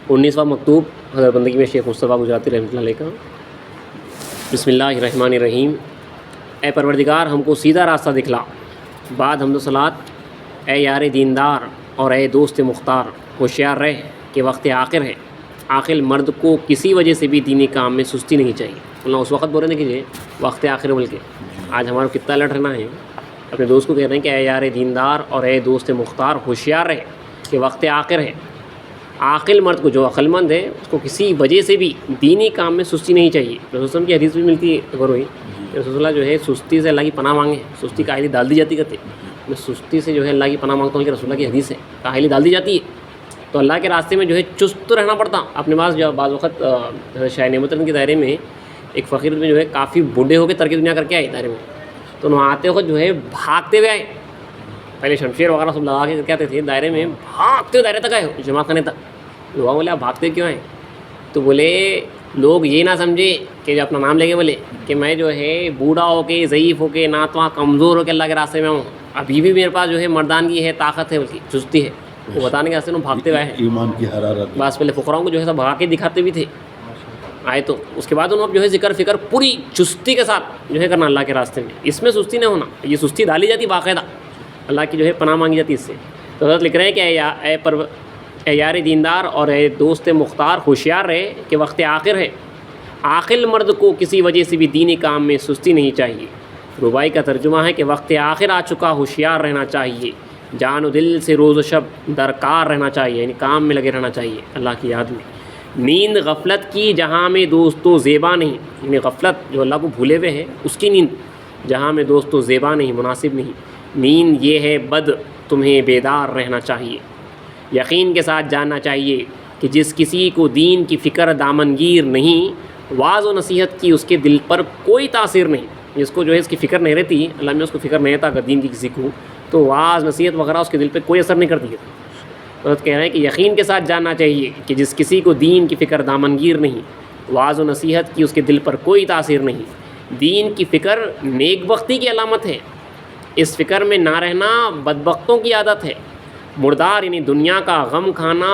19واں مکتوب حضرت بندگی میں شیخ مصطفیٰ گجراتی رحمۃ اللہ علیہ کا۔ بسم اللہ الرحمن الرحیم۔ اے پروردگار ہم کو سیدھا راستہ دکھلا، بعد حمد و صلات۔ اے یار دیندار اور اے دوست مختار، ہوشیار رہ کہ وقت آخر ہے۔ عاقل مرد کو کسی وجہ سے بھی دینی کام میں سستی نہیں چاہیے۔ اللہ اس وقت بول رہے ہیں کہ وقت آخر بول کے آج ہمارا کتنا لٹ رہنا ہے، اپنے دوست کو کہہ رہے ہیں کہ اے یار دیندار اور اے دوست مختار، ہوشیار رہ کہ وقت آخر ہے۔ عاقل مرد کو، جو عقل مند ہے، اس کو کسی وجہ سے بھی دینی کام میں سستی نہیں چاہیے۔ رسول وسلم کی حدیث بھی ملتی ہے اگر ہوئی کہ رسول اللہ جو ہے سستی سے اللہ کی پناہ مانگے، سستی کاہلی ڈال دی جاتی کرتے، میں سستی سے جو ہے اللہ کی پناہ مانگتا ہوں کہ رسول اللہ کی حدیث ہے، کاہلی ڈال دی جاتی ہے، تو اللہ کے راستے میں جو ہے چست رہنا پڑتا۔ اپنے پاس جو بعض وقت شاہ نعمت کے دائرے میں ایک فقیر میں جو ہے کافی بوڑھے ہو کے ترک دنیا کر کے آئے دائرے میں، تو انہوں آتے وقت جو ہے بھاگتے ہوئے آئے، پہلے شمشیر وغیرہ سب لگا کے کہتے تھے دائرے میں، بھاگتے ہوئے دائرے تک آئے جمع خانے تک۔ لوگوں بولے آپ بھاگتے کیوں آئے؟ تو بولے لوگ یہ نہ سمجھے کہ جو اپنا نام لے کے بولے کہ میں جو ہے بوڑھا ہو کے، ضعیف ہو کے، ناتواں کمزور ہو کے اللہ کے راستے میں ہوں، ابھی بھی میرے پاس جو ہے مردانگی ہے، طاقت ہے، اس کی چستی ہے، وہ بتانے کے راستے میں بھاگتے ہوئے آئے۔ ایمان کی حرارت بس پہلے فقراؤں کو جو ہے سب بھگا کے دکھاتے بھی تھے آئے، تو اس کے بعد انہوں جو ہے ذکر فکر پوری چستی کے ساتھ جو ہے کرنا اللہ کے راستے میں، اس میں سستی نہ ہونا، یہ سستی ڈالی جاتی باقاعدہ، اللہ کی جو ہے پناہ مانگی جاتی اس سے۔ تو حضرت لکھ رہے ہیں کہ اے یار دیندار اور اے دوست مختار، ہوشیار رہے کہ وقت آخر ہے۔ عاقل مرد کو کسی وجہ سے بھی دینی کام میں سستی نہیں چاہیے۔ ربائی کا ترجمہ ہے کہ وقت آخر آ چکا، ہوشیار رہنا چاہیے، جان و دل سے روز و شب درکار رہنا چاہیے، یعنی کام میں لگے رہنا چاہیے اللہ کی یاد میں۔ نیند غفلت کی جہاں میں دوستو زیبا نہیں، یعنی غفلت جو اللہ کو بھولے ہوئے ہے اس کی نیند جہاں میں دوستو زیبا نہیں، مناسب نہیں۔ نیند یہ ہے بد، تمہیں بیدار رہنا چاہیے۔ یقین کے ساتھ جاننا چاہیے کہ جس کسی کو دین کی فکر دامنگیر نہیں، واعظ و نصیحت کی اس کے دل پر کوئی تاثیر نہیں۔ جس کو جو ہے اس کی فکر نہیں رہتی، اللہ میں اس کو فکر نہیں تھا اگر دین کی کسی کو، تو واعظ نصیحت وغیرہ اس کے دل پہ کوئی اثر نہیں کرتی ہے۔ حضرت کہہ رہے ہیں کہ یقین کے ساتھ جاننا چاہیے کہ جس کسی کو دین کی فکر دامنگیر نہیں، واعظ و نصیحت کی اس کے دل پر کوئی تاثیر نہیں۔ دین کی فکر نیک بختی کی علامت ہے، اس فکر میں نہ رہنا بدبختوں کی عادت ہے۔ مردار یعنی دنیا کا غم کھانا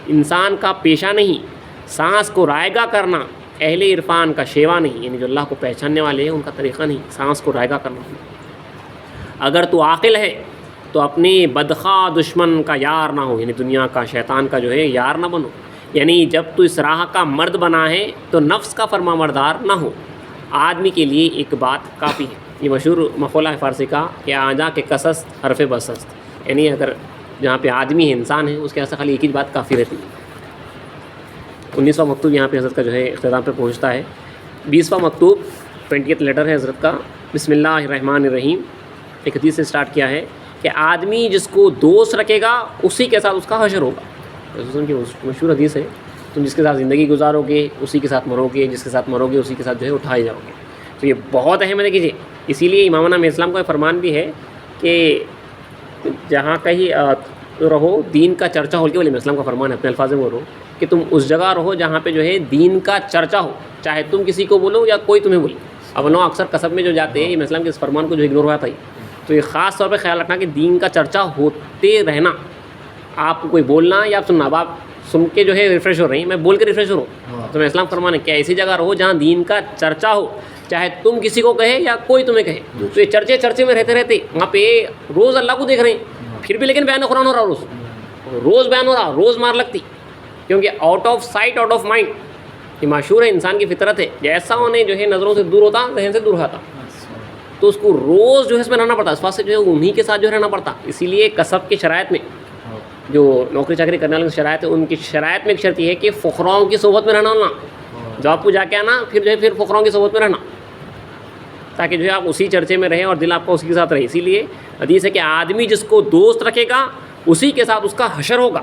انسان کا پیشہ نہیں، سانس کو رائگاں کرنا اہل عرفان کا شیوا نہیں، یعنی جو اللہ کو پہچاننے والے ہیں ان کا طریقہ نہیں، سانس کو رائگاں کرنا۔ اگر تو عاقل ہے تو اپنے بدخواہ دشمن کا یار نہ ہو، یعنی دنیا کا، شیطان کا جو ہے یار نہ بنو، یعنی جب تو اس راہ کا مرد بنا ہے تو نفس کا فرما بردار نہ ہو۔ آدمی کے لیے ایک بات کافی ہے، یہ مشہور مقولہ ہے فارسی کا کہ آجا کے قصص حرف بسست، یعنی اگر جہاں پہ آدمی ہے، انسان ہے، اس کے واسطے خالی ایک ہی بات کافی رہتی ہے۔ 19واں مکتوب یہاں پہ حضرت کا جو ہے اختتام پہ پہنچتا ہے۔ 20واں مکتوب 20th لیٹر ہے حضرت کا۔ بسم اللہ الرحمن الرحیم۔ ایک حدیث سے سٹارٹ کیا ہے کہ آدمی جس کو دوست رکھے گا اسی کے ساتھ اس کا حشر ہوگا۔ رسول کی مشہور حدیث ہے، تم جس کے ساتھ زندگی گزارو گے اسی کے ساتھ مرو گے، جس کے ساتھ مرو گے اسی کے ساتھ جو ہے اٹھائے جاؤ گے۔ تو یہ بہت اہم ہے کیجیے، اسی لیے امام علیہ السلام کا فرمان بھی ہے کہ جہاں کہیں رہو دین کا چرچا ہو، کے علیہ السلام کا فرمان ہے، اپنے الفاظ میں بولو کہ تم اس جگہ رہو جہاں پہ جو ہے دین کا چرچا ہو، چاہے تم کسی کو بولو یا کوئی تمہیں بولے۔ اب لوگ اکثر قصب میں جو جاتے ہیں، اسلام کے اس فرمان کو جو اگنور ہوا تھا، تو یہ خاص طور پہ خیال رکھنا کہ دین کا چرچا ہوتے رہنا، آپ کو کوئی بولنا یا آپ سننا، اب آپ سن کے جو ہے ریفریش ہو رہی ہیں، میں بول کے ریفریش ہو رہا ہوں، تو میں اسلام فرمان ہے کہ ایسی جگہ رہو جہاں دین کا چرچا ہو، چاہے تم کسی کو کہے یا کوئی تمہیں کہے۔ تو یہ چرچے میں رہتے وہاں پہ روز اللہ کو دیکھ رہے ہیں، پھر بھی لیکن بیان قرآن ہو رہا، روز بیان ہو رہا، روز مار لگتی، کیونکہ out of sight out of mind, یہ مشہور ہے، انسان کی فطرت ہے، جیسا انہیں جو ہے نظروں سے دور ہوتا ذہن سے دور ہوتا، تو اس کو روز جو ہے اس میں رہنا پڑتا، اس واسطے جو ہے انہی کے ساتھ جو رہنا پڑتا۔ اسی لیے کسب کی شرائط میں، جو نوکری چاکری کرنے والے کی شرائط ہے، ان کی شرائط میں ایک شرط یہ ہے کہ فقراؤں کی صحبت میں رہنا ہونا، جاب کو جا کے آنا، پھر جو ہے پھر فقراؤں کی صحبت میں رہنا، تاکہ جو ہے آپ اسی چرچے میں رہیں اور دل آپ کا اسی کے ساتھ رہے۔ اسی لیے حدیث ہے کہ آدمی جس کو دوست رکھے گا اسی کے ساتھ اس کا حشر ہوگا۔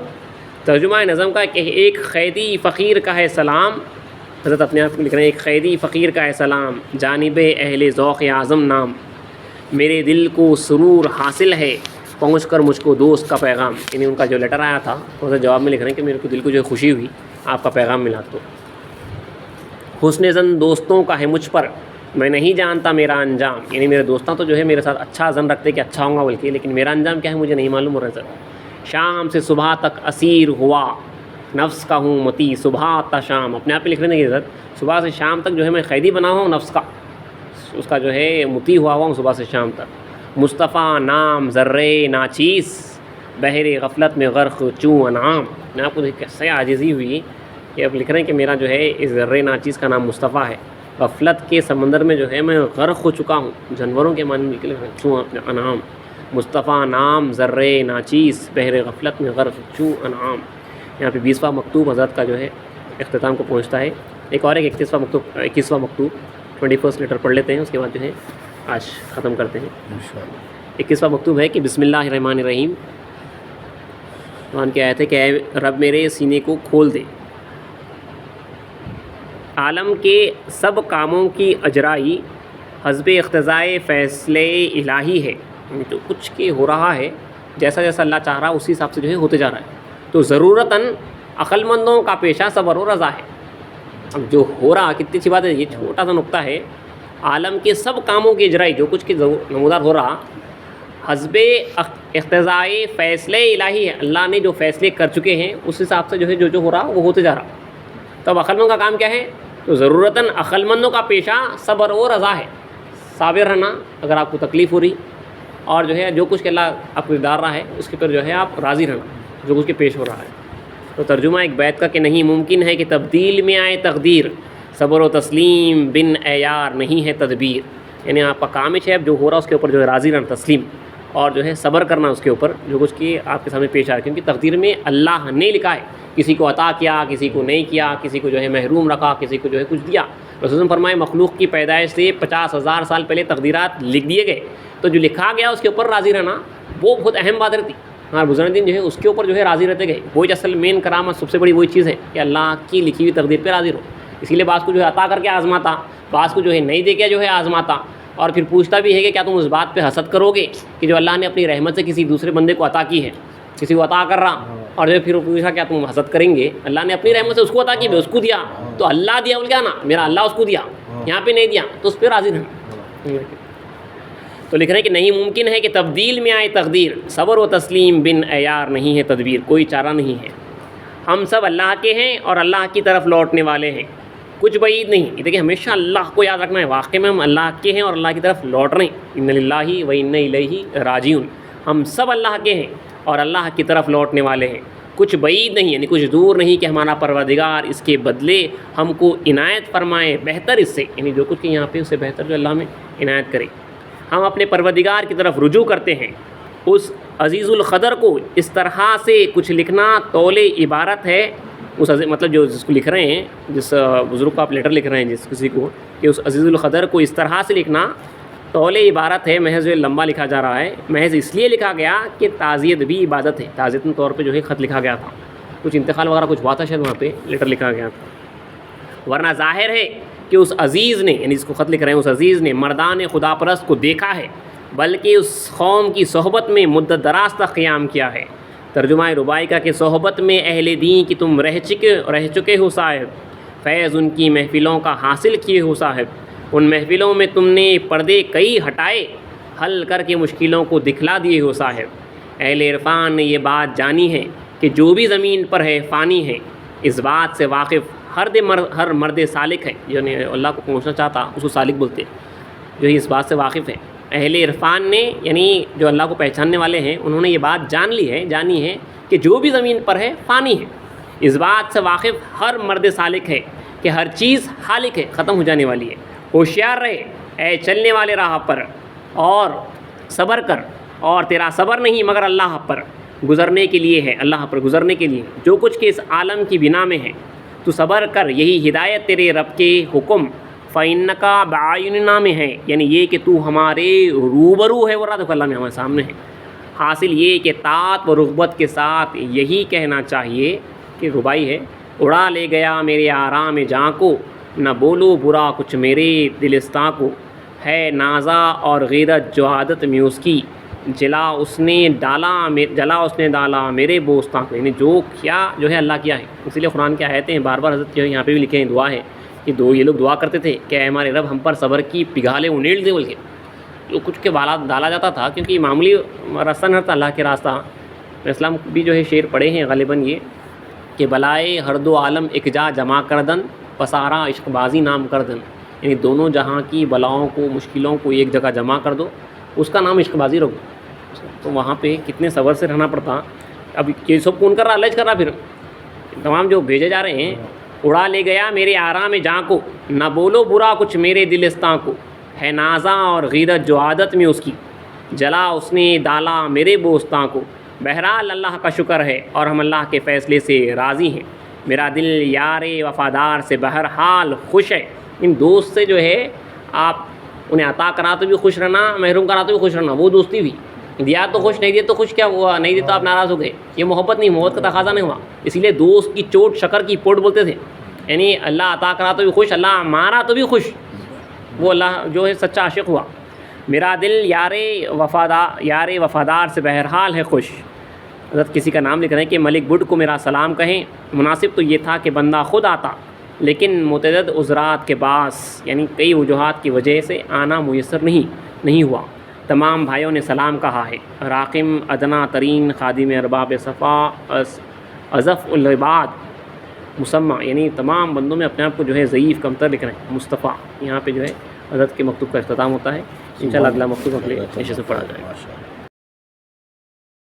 ترجمہ نظم کا کہ ایک قیدی فقیر کا ہے سلام، حضرت اپنے آپ کو لکھ رہے ہیں، ایک قیدی فقیر کا ہے سلام، جانب اہل ذوق اعظم نام، میرے دل کو سرور حاصل ہے، پہنچ کر مجھ کو دوست کا پیغام، یعنی ان کا جو لیٹر آیا تھا اس جواب میں لکھ رہے ہیں کہ میرے کو دل کو جو ہے خوشی ہوئی، آپ کا پیغام ملا۔ تو حسن زن دوستوں کا ہے مجھ پر، میں نہیں جانتا میرا انجام، یعنی میرے دوستاں تو جو ہے میرے ساتھ اچھا زن رکھتے کہ اچھا ہوں گا بلکہ، لیکن میرا انجام کیا ہے مجھے نہیں معلوم ہو رہا سر۔ شام سے صبح تک اسیر ہوا، نفس کا ہوں متی صبح تا شام، اپنے آپ پہ لکھ لینے کی ضرورت، صبح سے شام تک جو ہے میں قیدی بنا ہوا ہوں نفس کا، اس کا جو ہے مطیع ہوا ہوا ہوں صبح سے شام تک۔ مصطفیٰ نام ذرے ناچیز، بحر غفلت میں غرق چوں انعام۔ میں آپ کو دیکھ کیسے عاجزی ہوئی کہ اب لکھ رہے ہیں کہ میرا جو ہے اس ذرے ناچیز کا نام مصطفیٰ ہے، غفلت کے سمندر میں جو ہے میں غرق ہو چکا ہوں، جانوروں کے معنی نکلے ہیں چوں انعام۔ مصطفیٰ نام ذرے ناچیز، بحر غفلت میں غرق چوں انعام۔ یہاں پہ 20واں مکتوب حضرت کا جو ہے اختتام کو پہنچتا ہے۔ ایک اور 21واں مکتوب 21 لیٹر پڑھ لیتے ہیں، اس کے بعد جو ہے آج ختم کرتے ہیں انشاءاللہ۔ 21واں مکتوب ہے کہ بسم اللہ الرحمن الرحیم۔ قرآن کی آیت ہے کہ اے رب میرے سینے کو کھول دے، عالم کے سب کاموں کی اجرائی حسب اقتضائے فیصلے الہی ہے، یعنی جو کچھ کے ہو رہا ہے جیسا جیسا اللہ چاہ رہا ہے اسی حساب سے جو ہے ہوتے جا رہا ہے۔ تو ضرورتاً عقل مندوں کا پیشہ صبر و رضا ہے۔ اب جو ہو رہا کتنی اچھی بات ہے، یہ چھوٹا سا نقطہ ہے، عالم کے سب کاموں کی اجرائی جو کچھ کے نمودار ہو رہا حسب اقتضائے فیصلے الہی ہے، اللہ نے جو فیصلے کر چکے ہیں اس حساب سے جو ہے جو ہو رہا وہ ہوتے جا رہا۔ تب عقل مند کا کام کیا ہے؟ تو ضرورتاً عقل مندوں کا پیشہ صبر و رضا ہے، صابر رہنا اگر آپ کو تکلیف ہو رہی، اور جو ہے جو کچھ کہ اللہ آپ کو ڈال رہا ہے اس کے پر جو ہے آپ راضی رہنا جو کچھ کے پیش ہو رہا ہے۔ تو ترجمہ ایک بیت کا کہ نہیں ممکن ہے کہ تبدیل میں آئے تقدیر، صبر و تسلیم بن اعیار نہیں ہے تدبیر، یعنی آپ کا کام ہے اب جو ہو رہا اس کے اوپر جو ہے راضی رہنا، تسلیم، اور جو ہے صبر کرنا اس کے اوپر جو کچھ کہ آپ کے سامنے پیش آ رہا ہے، کیونکہ تقدیر میں اللہ نے لکھا ہے، کسی کو عطا کیا، کسی کو نہیں کیا، کسی کو جو ہے محروم رکھا، کسی کو جو ہے کچھ دیا۔ رسول اللہ فرمائے مخلوق کی پیدائش سے 50,000 سال پہلے تقدیرات لکھ دیے گئے، تو جو لکھا گیا اس کے اوپر راضی رہنا وہ بہت اہم بات رہتی۔ ہمارے بزرگ دین جو ہے اس کے اوپر جو ہے راضی رہتے گئے، وہی اصل مین کرامت سب سے بڑی وہی چیز ہے کہ اللہ کی لکھی ہوئی تقدیر پہ راضی رہو۔ اسی لیے بعض کو جو ہے عطا کر کے آزماتا، بعض کو جو ہے نہیں دے کے جو ہے آزماتا، اور پھر پوچھتا بھی ہے کہ کیا تم اس بات پہ حسد کرو گے کہ جو اللہ نے اپنی رحمت سے کسی دوسرے بندے کو عطا کی ہے، کسی کو عطا کر رہا، اور جو پھر پوچھا کیا تم حسد کریں گے؟ اللہ نے اپنی رحمت سے اس کو عطا کی، اس کو دیا، تو اللہ دیا بول کیا نا میرا اللہ اس کو دیا، یہاں پہ نہیں دیا تو اس پہ راضی رہنا۔ تو لکھ رہے ہیں کہ نہیں ممکن ہے کہ تبدیل میں آئے تقدیر، صبر و تسلیم بن اعیار نہیں ہے تدبیر، کوئی چارہ نہیں ہے۔ ہم سب اللہ کے ہیں اور اللہ کی طرف لوٹنے والے ہیں، کچھ بعید نہیں۔ یہ دیکھیں ہمیشہ اللہ کو یاد رکھنا ہے، واقعی میں ہم اللہ کے ہیں اور اللہ کی طرف لوٹ رہے ہیں، ان للہ و انا الیہ راجعون، ہم سب اللہ کے ہیں اور اللہ کی طرف لوٹنے والے ہیں، کچھ بعید نہیں، یعنی کچھ دور نہیں کہ ہمارا پروردگار اس کے بدلے ہم کو عنایت فرمائے بہتر اس سے، یعنی جو کچھ کہ یہاں پہ اس سے بہتر جو اللہ ہمیں عنایت کرے۔ ہم اپنے پروردگار کی طرف رجوع کرتے ہیں، اس عزیز القدر کو اس طرح سے کچھ لکھنا طول عبارت ہے، اس مطلب جو جس کو لکھ رہے ہیں، جس بزرگ کو آپ لیٹر لکھ رہے ہیں جس کسی کو، کہ اس عزیز القدر کو اس طرح سے لکھنا طول عبارت ہے، محض لمبا لکھا جا رہا ہے، محض اس لیے لکھا گیا کہ تعزیت بھی عبادت ہے، تعزیت طور پہ جو ہے خط لکھا گیا تھا، کچھ انتقال وغیرہ کچھ ہوا تھا شاید وہاں پہ لیٹر لکھا گیا تھا، ورنہ ظاہر ہے کہ اس عزیز نے، یعنی جس کو خط لکھ رہے ہیں اس عزیز نے مردان خدا پرست کو دیکھا ہے، بلکہ اس قوم کی صحبت میں مدت دراز تک قیام کیا ہے۔ ترجمہ رباعی کا کہ صحبت میں اہل دین کی تم رہ چکے ہو صاحب، فیض ان کی محفلوں کا حاصل کیے ہو صاحب، ان محفلوں میں تم نے پردے کئی ہٹائے، حل کر کے مشکلوں کو دکھلا دیے ہو صاحب۔ اہل عرفان نے یہ بات جانی ہے کہ جو بھی زمین پر ہے فانی ہے، اس بات سے واقف ہر مرد سالک ہے، یعنی اللہ کو پہنچنا چاہتا اس کو سالک بولتے، جو اس بات سے واقف ہے۔ اہل عرفان نے یعنی جو اللہ کو پہچاننے والے ہیں انہوں نے یہ بات جانی ہے کہ جو بھی زمین پر ہے فانی ہے، اس بات سے واقف ہر مرد سالک ہے کہ ہر چیز خالق ہے، ختم ہو جانے والی ہے۔ ہوشیار رہے اے چلنے والے راہ پر، اور صبر کر، اور تیرا صبر نہیں مگر اللہ پر گزرنے کے لیے ہے، اللہ پر گزرنے کے لیے جو کچھ کہ اس عالم کی بنا میں ہے، تو صبر کر، یہی ہدایت تیرے رب کے حکم، فَإِنَّكَ بِأَعْيُنِنَا میں ہے، یعنی یہ کہ تو ہمارے روبرو ہے، ورنہ تو اللہ میں ہمارے سامنے ہے۔ حاصل یہ کہ طاعت و رغبت کے ساتھ یہی کہنا چاہیے کہ ربائی ہے، اڑا لے گیا میرے آرام جاں کو، نہ بولو برا کچھ میرے دلستاں کو، ہے نازا اور غیرت جو عادت میں اس کی، جلا اس نے ڈالا میرے بوستاں کو، یعنی جو کیا جو ہے اللہ کیا ہے۔ اسی لیے قرآن کی آیتیں بار بار حضرت جو ہے یہاں پہ بھی لکھے ہیں، دعا ہے کہ یہ لوگ دعا کرتے تھے کہ اے ہمارے رب ہم پر صبر کی پگھالے انیل دے، بول کے جو کچھ کے بالا ڈالا جاتا تھا، کیونکہ معمولی راستہ نہ تھا اللہ کے راستہ۔ اسلام بھی جو ہے شعر پڑھے ہیں غالباً یہ کہ بلائے ہر دو عالم ایک جا جمع کردن پسارا عشق بازی نام کردن، یعنی دونوں جہاں کی بلاؤں کو مشکلوں کو ایک جگہ جمع کر دو، اس کا نام عشق بازی رکھو۔ تو وہاں پہ کتنے صبر سے رہنا پڑتا۔ اب یہ سب کون کر رہا؟ لج کر رہا۔ پھر تمام جو بھیجے جا رہے ہیں، اڑا لے گیا میرے آرام جاں کو، نہ بولو برا کچھ میرے دلستاں کو، ہے نازاں اور غیرت جو عادت میں اس کی، جلا اس نے ڈالا میرے بوستاں کو، بہرحال اللہ کا شکر ہے اور ہم اللہ کے فیصلے سے راضی ہیں، میرا دل یار وفادار سے بہرحال خوش ہے۔ ان دوست سے جو ہے آپ انہیں عطا کرا تو بھی خوش رہنا، محروم کرا تو بھی خوش رہنا، وہ دوستی بھی۔ دیا تو خوش، نہیں دیا تو خوش، کیا ہوا؟ نہیں دیا تو آپ ناراض ہو گئے، یہ محبت نہیں، محبت کا تقاضا نہیں ہوا۔ اسی لیے دوست کی چوٹ شکر کی پوٹ بولتے تھے، یعنی اللہ عطا کرا تو بھی خوش، اللہ مارا تو بھی خوش، وہ اللہ جو ہے سچا عاشق ہوا۔ میرا دل یار وفادار سے بہرحال ہے خوش۔ حضرت کسی کا نام لکھ رہے ہیں کہ ملک بڈھ کو میرا سلام کہیں، مناسب تو یہ تھا کہ بندہ خود آتا، لیکن متعدد عذرات کے باعث، یعنی کئی وجوہات کی وجہ سے آنا میسر نہیں ہوا۔ تمام بھائیوں نے سلام کہا ہے، راقم ادنا ترین خادم ارباب صفا اضف العباد مسمع، یعنی تمام بندوں میں اپنے آپ کو جو ہے ضعیف کمتر لکھ رہے ہیں مصطفیٰ۔ یہاں پہ جو ہے حضرت کے مکتوب کا اختتام ہوتا ہے۔ انشاءاللہ اگلا مکتوب اگلے پیشے سے پڑھا جائے گا۔